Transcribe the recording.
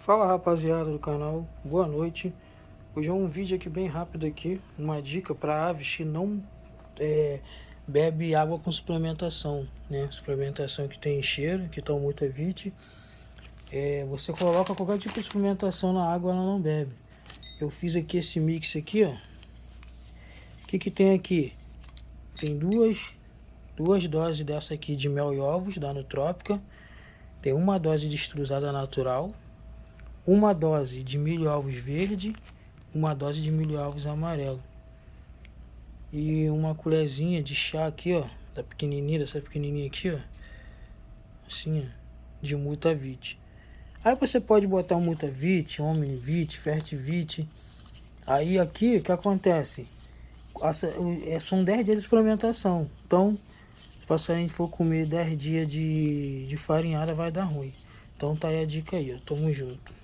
Fala rapaziada do canal, boa noite. Hoje é um vídeo aqui bem rápido aqui, uma dica para aves que não bebe água com suplementação, né? Suplementação que tem cheiro, que toma muita vite. Você coloca qualquer tipo de suplementação na água, ela não bebe. Eu fiz aqui esse mix aqui, ó. O que tem aqui? Tem duas doses dessa aqui de mel e ovos da Nutrópica. Tem uma dose de extrusada natural, uma dose de milho e ovos verde, uma dose de milho e ovos amarelo. E uma colherzinha de chá aqui, ó, dessa pequenininha aqui, ó. Assim, ó, de Mutavit. Aí você pode botar um Mutavit, Omnivit, Fertivit. Aí aqui, o que acontece? São 10 dias de suplementação. Então, se o passarinho for comer 10 dias de farinhada, vai dar ruim. Então tá aí a dica aí, ó. Tamo junto.